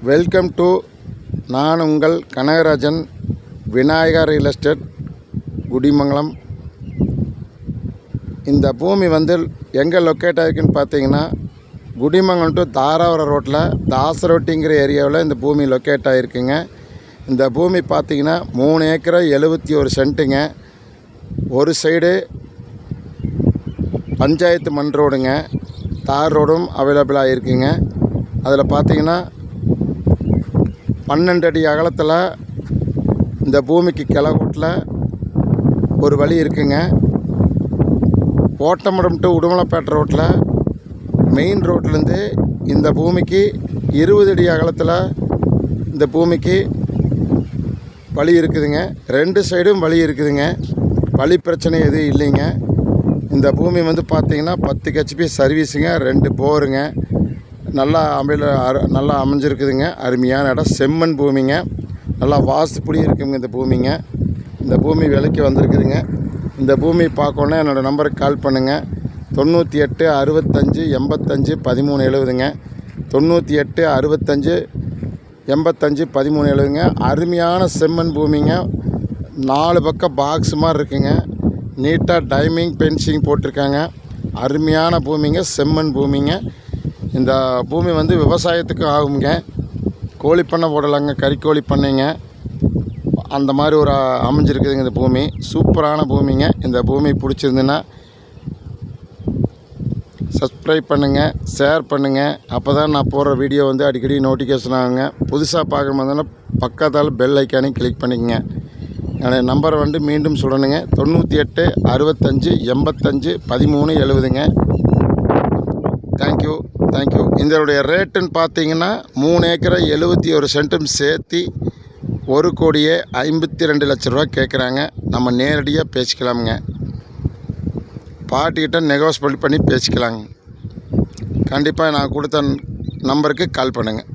Welcome to நான் உங்கள் Kanagarajan Vinayagar real estate Kudimangalam. இந்த பூமி வந்து எங்கே லொக்கேட் ஆகிருக்குன்னு பார்த்தீங்கன்னா, குடிமங்கலம் டு தாராவரம் ரோட்டில் தாசரோட்டிங்கிற ஏரியாவில் இந்த பூமி லொக்கேட் ஆகிருக்குங்க. இந்த பூமி பார்த்திங்கன்னா 3 ஏக்கரை 71 சென்ட்டுங்க. ஒரு சைடு பஞ்சாயத்து மண் ரோடுங்க, தார் ரோடும் அவைலபிளாக இருக்குங்க. அதில் பார்த்திங்கன்னா 12 அடி அகலத்தில் இந்த பூமிக்கு கிழக்கூட்டில் ஒரு வழி இருக்குங்க. ஓட்டமடம் டு உடுமலைப்பேட்டை ரோட்டில் மெயின் ரோட்லேருந்து இந்த பூமிக்கு 20 அடி அகலத்தில் இந்த பூமிக்கு வழி இருக்குதுங்க. 2 சைடும் வழி இருக்குதுங்க. வழி பிரச்சனை எதுவும் இல்லைங்க. இந்த பூமி வந்து பார்த்திங்கன்னா 10 HP சர்வீஸுங்க, 2 போருங்க. நல்லா அமைஞ்சிருக்குதுங்க. அருமையான இடம், செம்மண் பூமிங்க. நல்லா வாஸ்துப்படி இருக்குங்க இந்த பூமிங்க. இந்த பூமி விலைக்கு வந்திருக்குதுங்க. இந்த பூமி பார்க்கணுன்னா என்னோடய நம்பருக்கு கால் பண்ணுங்கள். 98 65 85 13 70ங்க. 98 65 85 13 70ங்க. அருமையான செம்மண் பூமிங்க. 4 பக்கம் பாக்ஸ் மாதிரி இருக்குங்க. நீட்டாக டைமிங் பென்சிங் போட்டிருக்காங்க. அருமையான பூமிங்க, செம்மண் பூமிங்க. இந்த பூமி வந்து விவசாயத்துக்கு ஆகுங்க. கோழி பண்ணை போடலாங்க, கறிக்கோழி பண்ணைங்க. அந்த மாதிரி ஒரு அமைஞ்சிருக்குதுங்க இந்த பூமி. சூப்பரான பூமிங்க. இந்த பூமி பிடிச்சிருந்துன்னா சப்ஸ்கிரைப் பண்ணுங்கள், ஷேர் பண்ணுங்கள். அப்போ தான் நான் போடுற வீடியோ வந்து அடிக்கடி நோட்டிஃபிகேஷன் ஆகுங்க. புதுசாக பார்க்க மாதிரினா பக்கத்தால் பெல் ஐக்கானையும் கிளிக் பண்ணிக்கங்க. என்னுடைய நம்பரை வந்து மீண்டும் சொல்லணுங்க. 98 65 85 13 70ங்க. தேங்க்யூ. இதனுடைய ரேட்டுன்னு பார்த்தீங்கன்னா 3 ஏக்கரை 71 சென்ட்டும் சேர்த்து 1,52 லட்ச ரூபா கேட்குறாங்க. நம்ம நேரடியாக பேசிக்கலாமுங்க. பார்ட்டிக்கிட்ட நெகோசியேட் பண்ணி பேசிக்கலாங்க. கண்டிப்பாக நான் கொடுத்த நம்பருக்கு கால் பண்ணுங்கள்.